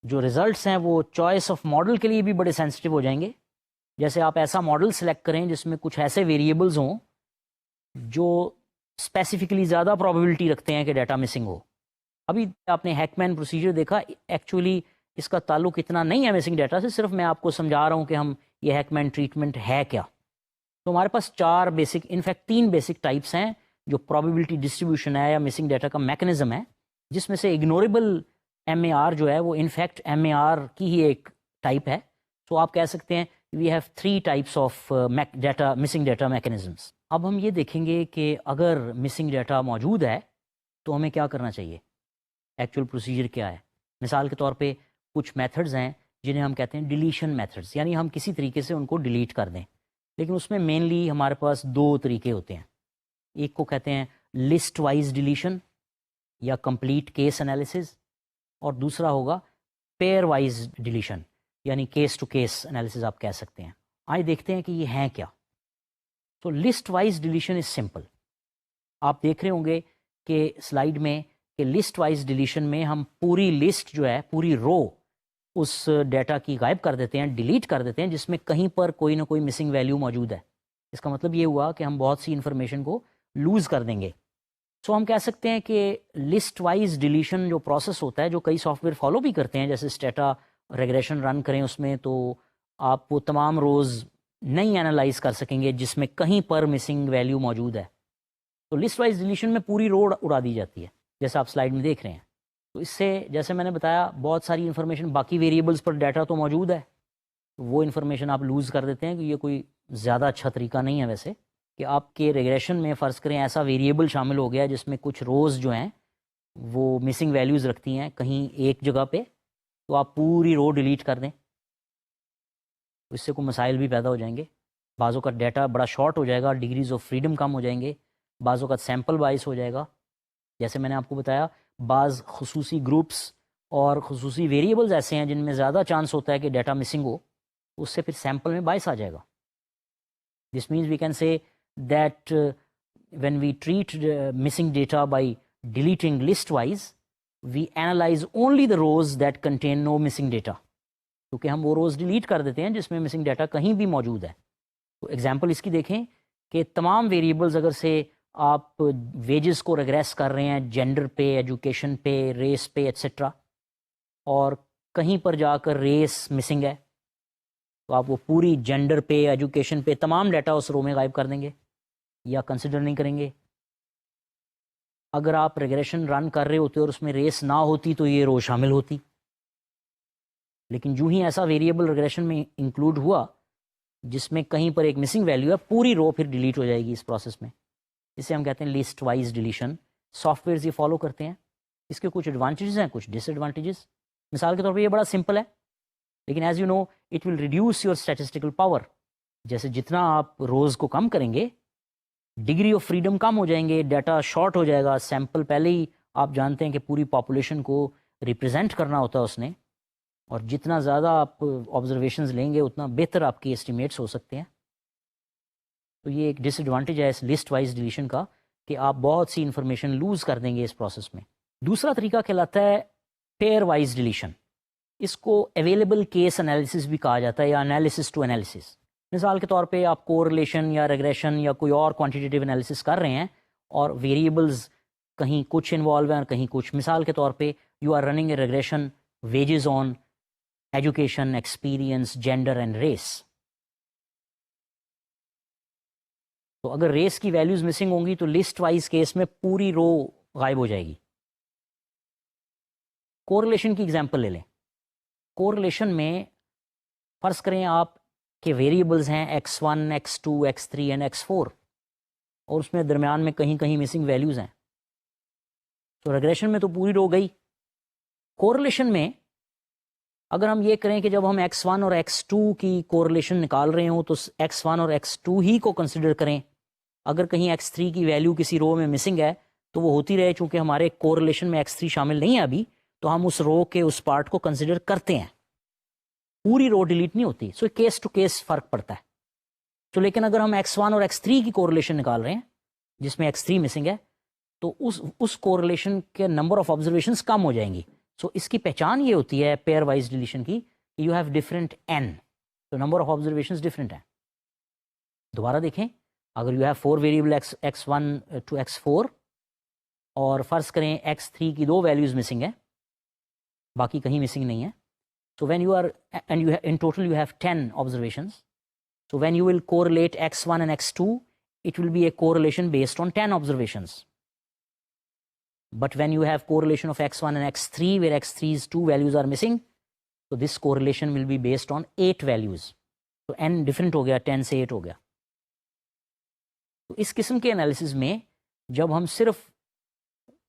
جو ریزلٹس ہیں وہ چوائس آف ماڈل کے لیے بھی بڑے سینسٹیو ہو جائیں گے. جیسے آپ ایسا ماڈل سلیکٹ کریں جس میں کچھ ایسے ویریبلز ہوں جو اسپیسیفکلی زیادہ پرابیبلٹی رکھتے ہیں کہ ڈیٹا مسنگ ہو. ابھی آپ نے ہیکمین پروسیجر دیکھا، ایکچولی اس کا تعلق اتنا نہیں ہے مسنگ ڈیٹا سے، صرف میں آپ کو سمجھا رہا ہوں کہ ہم یہ ہیکمین ٹریٹمنٹ ہے کیا. تو ہمارے پاس چار بیسک، انفیکٹ تین بیسک ٹائپس ہیں جو پرابیبلٹی ڈسٹریبیوشن ہے یا مسنگ ڈیٹا کا میکنزم ہے، جس میں سے اگنوریبل MAR جو ہے وہ انفیکٹ MAR کی ہی ایک ٹائپ ہے. تو آپ کہہ سکتے ہیں we have 3 types of data missing data mechanisms. اب ہم یہ دیکھیں گے کہ اگر مسنگ ڈیٹا موجود ہے تو ہمیں کیا کرنا چاہیے، ایکچوئل پروسیجر کیا ہے. مثال کے طور پہ کچھ میتھڈز ہیں جنہیں ہم کہتے ہیں ڈیلیشن میتھڈز، یعنی ہم کسی طریقے سے ان کو ڈیلیٹ کر دیں. لیکن اس میں مینلی ہمارے پاس 2 طریقے ہوتے ہیں. ایک کو کہتے ہیں لسٹ وائز ڈیلیشن یا کمپلیٹ کیس انالیسز، اور دوسرا ہوگا پیئر وائز ڈیلیشن یعنی کیس ٹو کیس انالیسز آپ کہہ سکتے ہیں. آئے دیکھتے ہیں کہ یہ ہیں کیا. تو list wise deletion is simple. آپ دیکھ رہے ہوں گے کہ سلائیڈ میں کہ لسٹ وائز ڈیلیشن میں ہم پوری لسٹ جو ہے، پوری رو اس ڈیٹا کی غائب کر دیتے ہیں، ڈیلیٹ کر دیتے ہیں جس میں کہیں پر کوئی نہ کوئی مسنگ ویلیو موجود ہے. اس کا مطلب یہ ہوا کہ ہم بہت سی انفارمیشن کو لوز کر دیں گے. سو ہم کہہ سکتے ہیں کہ لسٹ وائز ڈیلیشن جو پروسیس ہوتا ہے، جو کئی سافٹ ویئر فالو بھی کرتے ہیں، جیسے اسٹیٹا ریگریشن رن کریں اس میں تو آپ وہ تمام روز نہیں انالائز کر سکیں گے جس میں کہیں پر مسنگ ویلیو موجود ہے. تو لسٹ وائز ڈیلیشن میں پوری رو اڑا دی جاتی ہے جیسا آپ سلائیڈ میں دیکھ رہے ہیں. تو اس سے جیسے میں نے بتایا بہت ساری انفارمیشن باقی ویریبلس پر ڈیٹا تو موجود ہے، وہ انفارمیشن آپ لوز کر دیتے ہیں کہ یہ کوئی زیادہ اچھا طریقہ نہیں ہے ویسے. کہ آپ کے ریگریشن میں فرض کریں ایسا ویریبل شامل ہو گیا جس میں کچھ روز جو ہیں وہ مسنگ ویلیوز رکھتی ہیں کہیں ایک جگہ پہ، تو آپ پوری رو ڈیلیٹ کر دیں، اس سے کوئی مسائل بھی پیدا ہو جائیں گے. بعضوں کا ڈیٹا بڑا شارٹ ہو جائے گا، ڈگریز آف فریڈم کم ہو جائیں گے، بعضوں کا سیمپل بائس ہو جائے گا. جیسے میں نے آپ کو بتایا بعض خصوصی گروپس اور خصوصی ویریبلز ایسے ہیں جن میں زیادہ چانس ہوتا ہے کہ ڈیٹا مسنگ ہو، اس سے پھر سیمپل میں بائس آ جائے گا. This means we can say that when we treat missing data by deleting list wise, we analyze only the rows that contain no missing data. کیونکہ ہم وہ روز ڈیلیٹ کر دیتے ہیں جس میں مسنگ ڈیٹا کہیں بھی موجود ہے. تو ایگزامپل اس کی دیکھیں کہ تمام ویریبلز اگر سے آپ ویجز کو ریگریس کر رہے ہیں جینڈر پہ، ایجوکیشن پہ، ریس پہ ایٹسٹرا، اور کہیں پر جا کر ریس مسنگ ہے، تو آپ وہ پوری جینڈر پہ، ایجوکیشن پہ تمام ڈیٹا اس رو میں غائب کر دیں گے یا کنسیڈر نہیں کریں گے. اگر آپ ریگریشن رن کر رہے ہوتے اور اس میں ریس نہ ہوتی تو یہ رو شامل ہوتی، لیکن جو ہی ایسا ویریبل ریگریشن میں انکلوڈ ہوا جس میں کہیں پر ایک مسنگ ویلیو ہے، پوری رو پھر ڈیلیٹ ہو جائے گی اس پروسیس میں. اسے ہم کہتے ہیں listwise deletion. Softwares یہ فالو کرتے ہیں. اس کے کچھ ایڈوانٹیجز ہیں، کچھ ڈس ایڈوانٹیجز. مثال کے طور پہ یہ بڑا سمپل ہے، لیکن as you know it will reduce your statistical power. جیسے جتنا آپ روز کو کم کریں گے، ڈگری آف فریڈم کم ہو جائیں گے، ڈیٹا شارٹ ہو جائے گا. سیمپل پہلے ہی آپ جانتے ہیں کہ پوری پاپولیشن کو ریپرزینٹ کرنا ہوتا ہے اس نے، اور جتنا زیادہ آپ آبزرویشنز لیں گے اتنا بہتر آپ کے اسٹیمیٹس ہو سکتے ہیں. تو یہ ایک ڈس ایڈوانٹیج ہے اس لسٹ وائز ڈیلیشن کا کہ آپ بہت سی انفارمیشن لوز کر دیں گے اس پروسیس میں. دوسرا طریقہ کہلاتا ہے پیئر وائز ڈیلیشن. اس کو اویلیبل کیس انالیسس بھی کہا جاتا ہے یا انالیسس ٹو انالیسس. مثال کے طور پہ آپ کورلیشن یا ریگریشن یا کوئی اور کوانٹیٹیو انالیسس کر رہے ہیں اور ویریبلز کہیں کچھ انوالو ہیں اور کہیں کچھ. مثال کے طور پہ you are running a regression wages on education, experience, gender and race. تو اگر ریس کی ویلیوز مسنگ ہوں گی تو لسٹ وائز کیس میں پوری رو غائب ہو جائے گی. کورلیشن کی ایگزامپل لے لیں. کورلیشن میں فرض کریں آپ کے ویریبلز ہیں x1 x2 x3 and x4 اور اس میں درمیان میں کہیں کہیں مسنگ ویلیوز ہیں. تو ریگریشن میں تو پوری رو گئی. کورلیشن میں اگر ہم یہ کریں کہ جب ہم x1 اور x2 کی کورلیشن نکال رہے ہوں تو x1 اور x2 ہی کو کنسیڈر کریں. اگر کہیں x3 کی ویلیو کسی رو میں مسنگ ہے تو وہ ہوتی رہے، چونکہ ہمارے کورلیشن میں x3 شامل نہیں ہے ابھی، تو ہم اس رو کے اس پارٹ کو کنسیڈر کرتے ہیں، پوری رو ڈیلیٹ نہیں ہوتی. سو کیس ٹو کیس فرق پڑتا ہے. تو لیکن اگر ہم x1 اور x3 کی کورلیشن نکال رہے ہیں جس میں x3 مسنگ ہے تو اس کورلیشن کے نمبر آف آبزرویشنز کم ہو جائیں گی. سو اس کی پہچان یہ ہوتی ہے پیئر وائز ڈیلیشن کی کہ یو ہیو ڈفرینٹ n، تو نمبر آف آبزرویشنز ڈفرینٹ ہیں. دوبارہ دیکھیں، اگر you have 4 variable x1 to x4 اور فرض کریں x3 کی 2 ویلیوز مسنگ ہیں، باقی کہیں مسنگ نہیں ہے. So when you are, and you have, in total you have 10 observations. So when you will correlate x1 and x2, it will be a correlation based on 10 observations. But when you have correlation of x1 and x3, where x3's 2 values are missing, so this correlation will be based on 8 values. So n different ہو گیا، 10 سے 8 ہو گیا. تو اس قسم کے analysis میں جب ہم صرف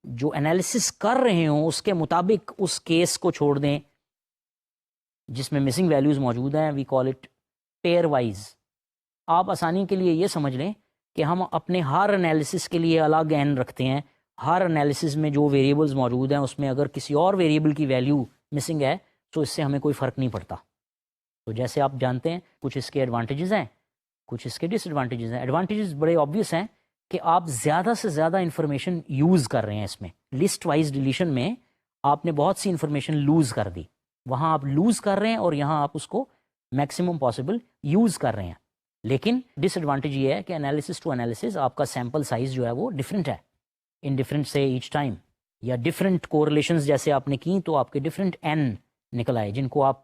جو انالیسز کر رہے ہوں اس کے مطابق اس کیس کو چھوڑ دیں جس میں مسنگ ویلیوز موجود ہیں، وی کال اٹ پیئر وائز. آپ آسانی کے لیے یہ سمجھ لیں کہ ہم اپنے ہر انالیسس کے لیے الگ n رکھتے ہیں. ہر انالیسس میں جو ویریبلز موجود ہیں اس میں اگر کسی اور ویریبل کی ویلیو مسنگ ہے تو اس سے ہمیں کوئی فرق نہیں پڑتا. تو جیسے آپ جانتے ہیں کچھ اس کے ایڈوانٹیجز ہیں، کچھ اس کے ڈس ایڈوانٹیجز ہیں. ایڈوانٹیجز بڑے آبویس ہیں کہ آپ زیادہ سے زیادہ انفارمیشن یوز کر رہے ہیں. اس میں لسٹ وائز ڈیلیشن میں آپ نے بہت سی انفارمیشن لوز کر دی، وہاں آپ لوز کر رہے ہیں اور یہاں آپ اس کو میکسیمم پاسبل یوز کر رہے ہیں. لیکن ڈس ایڈوانٹیج یہ ہے کہ انالیسس ٹو انالیسس آپ کا سیمپل سائز جو ہے وہ ڈفرینٹ ہے، ان ڈفرینٹ سے ایچ ٹائم، یا ڈفرینٹ کورلیشنز جیسے آپ نے کی تو آپ کے ڈفرینٹ n نکل آئے جن کو آپ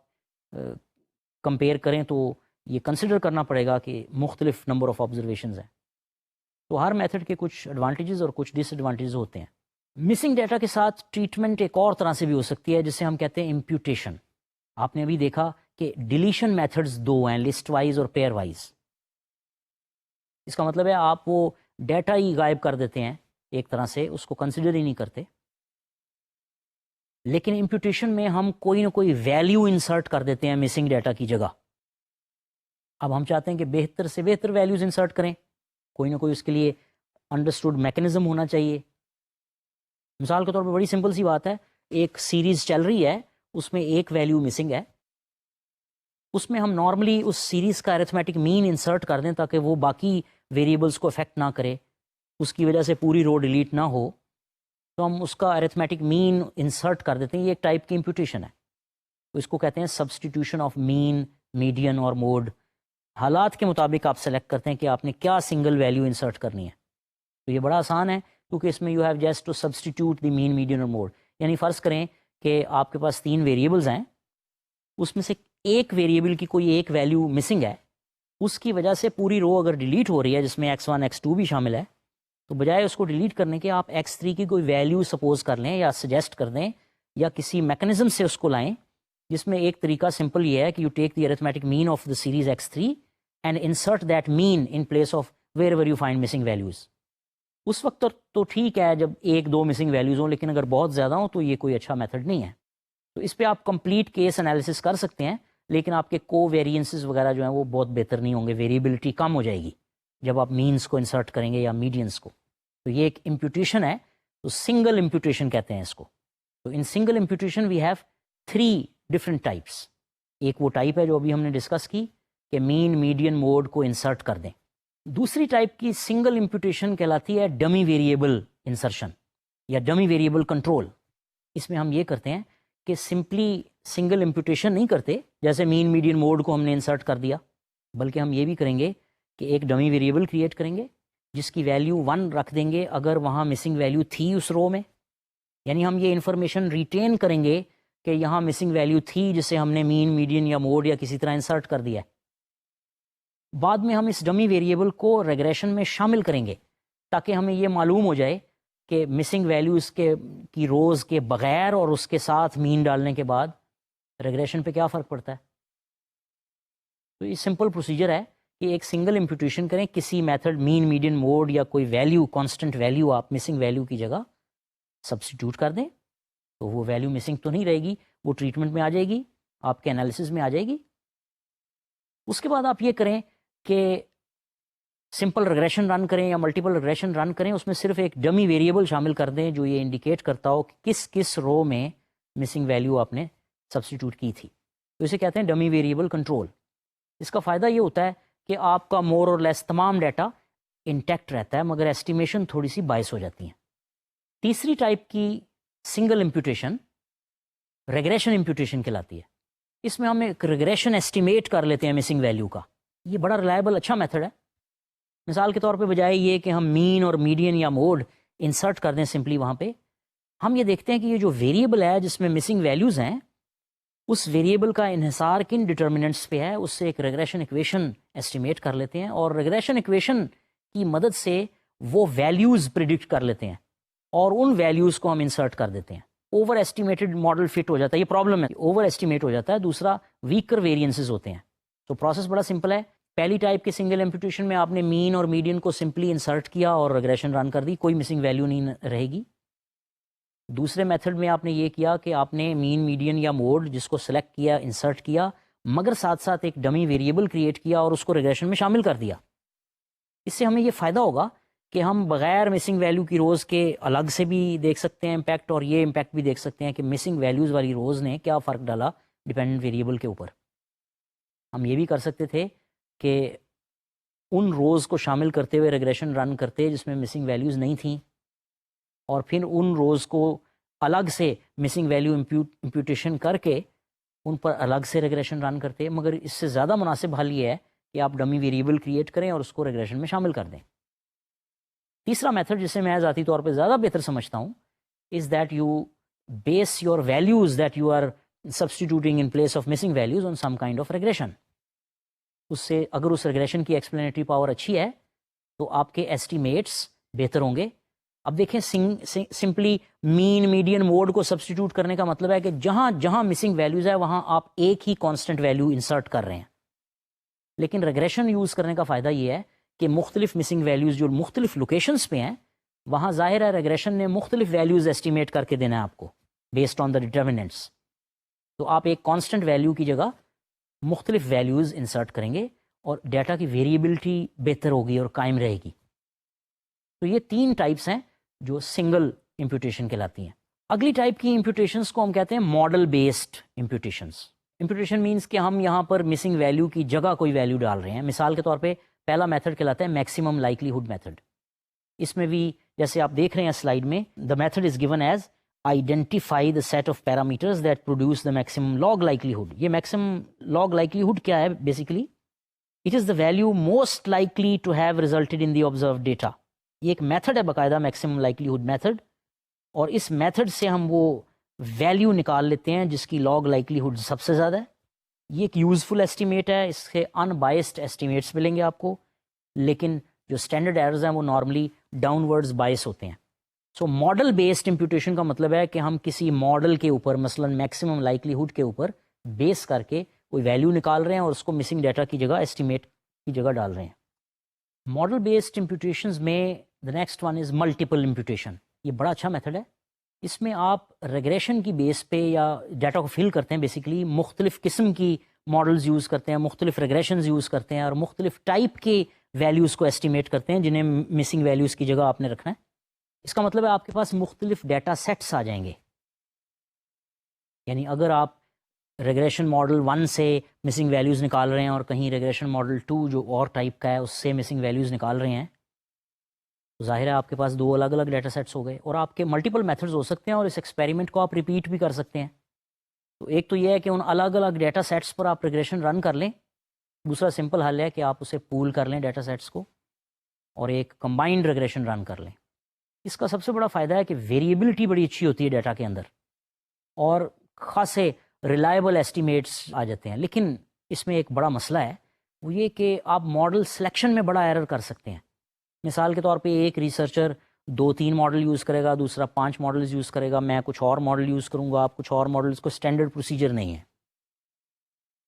کمپیئر کریں تو یہ کنسیڈر کرنا پڑے گا کہ مختلف نمبر آف آبزرویشنز ہیں. تو ہر میتھڈ کے کچھ ایڈوانٹیجز اور کچھ ڈس ایڈوانٹیجز ہوتے ہیں. مسنگ ڈیٹا کے ساتھ ٹریٹمنٹ ایک اور طرح سے بھی ہو سکتی ہے جسے ہم کہتے ہیں امپیوٹیشن. آپ نے ابھی دیکھا کہ ڈیلیشن میتھڈز 2 ہیں، لسٹ وائز اور پیئر وائز. اس کا مطلب ہے آپ وہ ڈیٹا ہی غائب کر دیتے ہیں، ایک طرح سے اس کو کنسیڈر ہی نہیں کرتے. لیکن امپیوٹیشن میں ہم کوئی نہ کوئی ویلیو انسرٹ کر دیتے ہیں مسنگ ڈیٹا کی جگہ. اب ہم چاہتے ہیں کہ بہتر سے بہتر ویلیوز انسرٹ کریں، کوئی نہ کوئی اس کے لیے انڈرسٹوڈ میکینزم ہونا چاہیے. مثال کے طور پہ بڑی سمپل سی بات ہے، ایک سیریز چل رہی ہے، اس میں ایک ویلیو مسنگ ہے، اس میں ہم نارملی اس سیریز کا ارتھمیٹک مین انسرٹ کر دیں تاکہ وہ باقی ویریبلس کو افیکٹ نہ کرے، اس کی وجہ سے پوری رو ڈیلیٹ نہ ہو، تو ہم اس کا ارتھمیٹک مین انسرٹ کر دیتے ہیں. یہ ایک ٹائپ کی امپیوٹیشن ہے، تو اس کو کہتے ہیں سبسٹیٹیوشن آف مین، میڈین اور موڈ. حالات کے مطابق آپ سلیکٹ کرتے ہیں کہ آپ نے کیا سنگل ویلیو انسرٹ کرنی ہے. تو یہ بڑا آسان ہے کیونکہ اس میں you have just to substitute the mean, median اور موڈ. یعنی فرض کریں کہ آپ کے پاس 3 ویریبلز ہیں، اس میں سے ایک ویریبل کی کوئی ایک ویلیو مسنگ ہے، اس کی وجہ سے پوری رو اگر ڈیلیٹ ہو رہی ہے جس میں x1 x2 بھی شامل ہے، تو بجائے اس کو ڈیلیٹ کرنے کے آپ x3 کی کوئی ویلیو سپوز کر لیں یا سجیسٹ کر دیں یا کسی میکنزم سے اس کو لائیں، جس میں ایک طریقہ سمپل یہ ہے کہ you take the arithmetic mean of the series x3 and insert that mean in place of wherever you find missing values. اس وقت تو ٹھیک ہے جب 1-2 مسنگ ویلیوز ہوں، لیکن اگر بہت زیادہ ہوں تو یہ کوئی اچھا میتھڈ نہیں ہے. تو اس پہ آپ کمپلیٹ کیس انالیسس کر سکتے ہیں، لیکن آپ کے کو ویریئنسز وغیرہ جو ہیں وہ بہت بہتر نہیں ہوں گے، ویریبلٹی کم ہو جائے گی جب آپ مینس کو انسرٹ کریں گے یا میڈینس کو. تو یہ ایک امپیوٹیشن ہے، تو سنگل امپیوٹیشن کہتے ہیں اس کو. تو in single imputation we have 3 different types. ایک وہ ٹائپ ہے جو ابھی ہم نے ڈسکس کی کہ مین، میڈین، موڈ کو انسرٹ کر دیں. دوسری ٹائپ کی سنگل امپیوٹیشن کہلاتی ہے ڈمی ویریبل انسرشن یا ڈمی ویریبل کنٹرول. اس میں ہم یہ کرتے ہیں کہ سمپلی سنگل امپیوٹیشن نہیں کرتے جیسے مین، میڈین، موڈ کو ہم نے انسرٹ کر دیا، بلکہ ہم یہ بھی کریں گے کہ ایک ڈمی ویریبل کریٹ کریں گے جس کی ویلیو 1 رکھ دیں گے اگر وہاں مسنگ ویلیو تھی اس رو میں. یعنی ہم یہ انفارمیشن ریٹین کریں گے کہ یہاں مسنگ ویلیو تھی جسے ہم نے مین، میڈین یا موڈ یا کسی طرح انسرٹ کر دیا. بعد میں ہم اس ڈمی ویریبل کو ریگریشن میں شامل کریں گے تاکہ ہمیں یہ معلوم ہو جائے کہ مسنگ ویلیوز کی روز کے بغیر اور اس کے ساتھ مین ڈالنے کے بعد ریگریشن پہ کیا فرق پڑتا ہے. تو یہ سمپل پروسیجر ہے کہ ایک سنگل امپیوٹیشن کریں کسی میتھڈ مین، میڈین، موڈ یا کوئی ویلیو، کانسٹنٹ ویلیو آپ مسنگ ویلیو کی جگہ سبسٹیٹیوٹ کر دیں، تو وہ ویلیو مسنگ تو نہیں رہے گی، وہ ٹریٹمنٹ میں آ جائے گی، آپ کے انالیسز میں آ جائے گی. اس کے بعد آپ یہ کریں کہ سمپل ریگریشن رن کریں یا ملٹیپل ریگریشن رن کریں، اس میں صرف ایک ڈمی ویریبل شامل کر دیں جو یہ انڈیکیٹ کرتا ہو کہ کس کس رو میں مسنگ ویلیو آپ نے سبسٹیٹیوٹ کی تھی. تو اسے کہتے ہیں ڈمی ویریبل کنٹرول. اس کا فائدہ یہ ہوتا ہے کہ آپ کا مور اور لیس تمام ڈیٹا انٹیکٹ رہتا ہے، مگر ایسٹیمیشن تھوڑی سی بائس ہو جاتی ہیں. تیسری ٹائپ کی سنگل امپیوٹیشن ریگریشن امپیوٹیشن کہلاتی ہے. اس میں ہم ایک ریگریشن ایسٹیمیٹ کر لیتے ہیں مسنگ ویلیو کا. یہ بڑا ریلائبل اچھا میتھڈ ہے. مثال کے طور پہ بجائے یہ کہ ہم مین اور میڈین یا موڈ انسرٹ کر دیں سمپلی وہاں پہ، ہم یہ دیکھتے ہیں کہ یہ جو ویریبل ہے جس میں مسنگ ویلیوز ہیں، اس ویریبل کا انحصار کن ڈٹرمنٹس پہ ہے، اس سے ایک ریگریشن ایکویشن ایسٹیمیٹ کر لیتے ہیں اور ریگریشن ایکویشن کی مدد سے وہ ویلیوز پریڈکٹ کر لیتے ہیں اور ان ویلیوز کو ہم انسرٹ کر دیتے ہیں. اوور ایسٹیمیٹڈ ماڈل فٹ ہو جاتا ہے. یہ پرابلم ہے، اوور ایسٹیمیٹ ہو جاتا ہے. دوسرا ویکر ویریئنسز ہوتے ہیں. تو پروسیس بڑا سمپل ہے. پہلی ٹائپ کے سنگل امپیوٹیشن میں آپ نے مین اور میڈین کو سمپلی انسرٹ کیا اور ریگریشن رن کر دی، کوئی مسنگ ویلیو نہیں رہے گی. دوسرے میتھڈ میں آپ نے یہ کیا کہ آپ نے مین، میڈین یا موڈ جس کو سلیکٹ کیا، انسرٹ کیا، مگر ساتھ ساتھ ایک ڈمی ویریبل کریٹ کیا اور اس کو ریگریشن میں شامل کر دیا. اس سے ہمیں یہ فائدہ ہوگا کہ ہم بغیر مسنگ ویلیو کی روز کے الگ سے بھی دیکھ سکتے ہیں امپیکٹ، اور یہ امپیکٹ بھی دیکھ سکتے ہیں کہ مسنگ ویلیوز والی روز نے کیا فرق ڈالا ڈیپینڈنٹ ویریبل کے اوپر. ہم یہ بھی کر سکتے تھے کہ ان روز کو شامل کرتے ہوئے ریگریشن رن کرتے جس میں مسنگ ویلیوز نہیں تھیں، اور پھر ان روز کو الگ سے مسنگ ویلیو امپیوٹیشن کر کے ان پر الگ سے ریگریشن رن کرتے. مگر اس سے زیادہ مناسب حل یہ ہے کہ آپ ڈمی ویریبل کریٹ کریں اور اس کو ریگریشن میں شامل کر دیں. تیسرا میتھڈ جسے میں ذاتی طور پہ زیادہ بہتر سمجھتا ہوں is that you base your values that you are substituting in place of missing values on some kind of regression. اس سے اگر اس ریگریشن کی ایکسپلینیٹری پاور اچھی ہے تو آپ کے ایسٹیمیٹس بہتر ہوں گے. اب دیکھیں سمپلی مین، میڈین، موڈ کو سبسٹیٹیوٹ کرنے کا مطلب ہے کہ جہاں جہاں مسنگ ویلیوز ہے وہاں آپ ایک ہی کانسٹنٹ ویلیو انسرٹ کر رہے ہیں. لیکن ریگریشن یوز کرنے کا فائدہ یہ ہے کہ مختلف مسنگ ویلیوز جو مختلف لوکیشنز پہ ہیں وہاں ظاہر ہے ریگریشن نے مختلف ویلیوز ایسٹیمیٹ کر کے دینا ہے آپ کو بیسڈ آن دا ڈیٹرمنٹس. تو آپ ایک کانسٹنٹ ویلیو کی جگہ مختلف ویلیوز انسرٹ کریں گے اور ڈیٹا کی ویریبلٹی بہتر ہوگی اور قائم رہے گی. تو یہ 3 ٹائپس ہیں جو سنگل امپیوٹیشن کہلاتی ہیں. اگلی ٹائپ کی امپیوٹیشنس کو ہم کہتے ہیں ماڈل بیسڈ امپیوٹیشنس. امپیوٹیشن مینس کہ ہم یہاں پر مسنگ ویلیو کی جگہ کوئی ویلیو ڈال رہے ہیں. مثال کے طور پہ پہلا میتھڈ کہلاتا ہے میکسیمم لائکلیہڈ میتھڈ. اس میں بھی جیسے آپ دیکھ رہے ہیں سلائیڈ میں the method is given as identify the set of parameters that produce the maximum log likelihood. یہ میکسیمم لاگ لائکلیہڈ کیا ہے basically? It is the value most likely to have resulted in the observe data. یہ ایک method ہے باقاعدہ maximum likelihood method, اور اس method سے ہم وہ ویلیو نکال لیتے ہیں جس کی لاگ لائکلیہڈ سب سے زیادہ ہے. یہ ایک یوزفل ایسٹیمیٹ ہے, اس سے ان بائسڈ ایسٹیمیٹس ملیں گے آپ کو, لیکن جو اسٹینڈرڈ ایررز ہیں وہ نارملی ڈاؤن ورڈز بائس ہوتے ہیں. سو ماڈل بیسڈ امپیوٹیشن کا مطلب ہے کہ ہم کسی ماڈل کے اوپر مثلا میکسیمم لائکلیہڈ کے اوپر بیس کر کے کوئی ویلیو نکال رہے ہیں اور اس کو مسنگ ڈیٹا کی جگہ ایسٹیمیٹ کی جگہ ڈال رہے ہیں. ماڈل بیسڈ امپیوٹیشنز میں the next one is multiple imputation. یہ بڑا اچھا میتھڈ ہے. اس میں آپ ریگریشن کی بیس پہ یا ڈیٹا کو فل کرتے ہیں, بیسیکلی مختلف قسم کی ماڈلز یوز کرتے ہیں, مختلف ریگریشنز یوز کرتے ہیں اور مختلف ٹائپ کے ویلیوز کو ایسٹیمیٹ کرتے ہیں جنہیں مسنگ ویلیوز کی جگہ آپ نے رکھنا ہے. اس کا مطلب ہے آپ کے پاس مختلف ڈیٹا سیٹس آ جائیں گے. یعنی اگر آپ ریگریشن ماڈل 1 سے مسنگ ویلیوز نکال رہے ہیں اور کہیں ریگریشن ماڈل 2 جو اور ٹائپ کا ہے اس سے مسنگ ویلیوز نکال رہے ہیں, تو ظاہر ہے آپ کے پاس 2 الگ الگ ڈیٹا سیٹس ہو گئے اور آپ کے ملٹیپل میتھڈز ہو سکتے ہیں اور اس ایکسپیریمنٹ کو آپ ریپیٹ بھی کر سکتے ہیں. تو ایک تو یہ ہے کہ ان الگ الگ ڈیٹا سیٹس پر آپ ریگریشن رن کر لیں. دوسرا سمپل حل ہے کہ آپ اسے پول کر لیں ڈیٹا سیٹس کو اور ایک کمبائنڈ ریگریشن رن کر لیں. اس کا سب سے بڑا فائدہ ہے کہ ویریبلٹی بڑی اچھی ہوتی ہے ڈیٹا کے اندر اور خاصے ریلائبل ایسٹیمیٹس آ جاتے ہیں. لیکن اس میں ایک بڑا مسئلہ ہے, وہ یہ کہ آپ ماڈل سلیکشن میں بڑا ایرر کر سکتے ہیں. مثال کے طور پہ ایک ریسرچر 2-3 ماڈل یوز کرے گا, دوسرا 5 ماڈلز یوز کرے گا, میں کچھ اور ماڈل یوز کروں گا, آپ کچھ اور ماڈلز کو اسٹینڈرڈ پروسیجر نہیں ہے.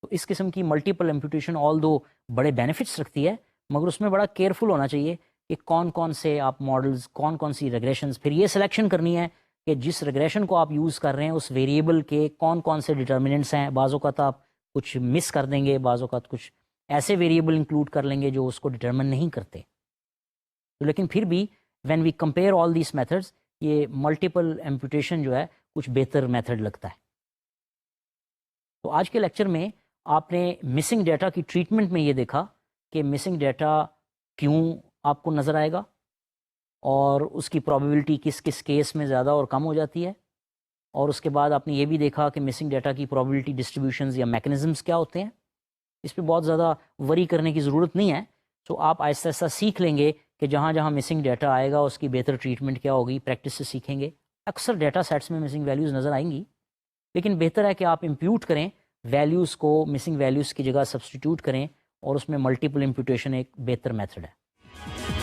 تو اس قسم کی ملٹیپل امپیوٹیشن آل دو بڑے بینیفٹس رکھتی ہے, مگر اس میں بڑا کیئرفل ہونا چاہیے کہ کون کون سے آپ ماڈلز, کون کون سی ریگریشنز, پھر یہ سلیکشن کرنی ہے کہ جس ریگریشن کو آپ یوز کر رہے ہیں اس ویریبل کے کون کون سے ڈٹرمنٹس ہیں. بعض اوقات آپ کچھ مس کر دیں گے, بعض اوقات کچھ ایسے ویریبل انکلوڈ کر لیں گے جو اس کو ڈٹرمن نہیں کرتے. لیکن پھر بھی when we compare all these methods, یہ ملٹیپل امپیوٹیشن جو ہے کچھ بہتر میتھڈ لگتا ہے. تو آج کے لیکچر میں آپ نے مسنگ ڈیٹا کی ٹریٹمنٹ میں یہ دیکھا کہ مسنگ ڈیٹا کیوں آپ کو نظر آئے گا اور اس کی پرابیبلٹی کس کس کیس میں زیادہ اور کم ہو جاتی ہے, اور اس کے بعد آپ نے یہ بھی دیکھا کہ مسنگ ڈیٹا کی پرابیبلٹی ڈسٹریبیوشنز یا میکنزمز کیا ہوتے ہیں. اس پہ بہت زیادہ وری کرنے کی ضرورت نہیں ہے. تو آپ آہستہ آہستہ سیکھ لیں گے کہ جہاں جہاں مسنگ ڈیٹا آئے گا اس کی بہتر ٹریٹمنٹ کیا ہوگی, پریکٹس سے سیکھیں گے. اکثر ڈیٹا سیٹس میں مسنگ ویلیوز نظر آئیں گی, لیکن بہتر ہے کہ آپ امپیوٹ کریں ویلیوز کو, مسنگ ویلیوز کی جگہ سبسٹیٹیوٹ کریں, اور اس میں ملٹیپل امپیوٹیشن ایک بہتر میتھڈ ہے.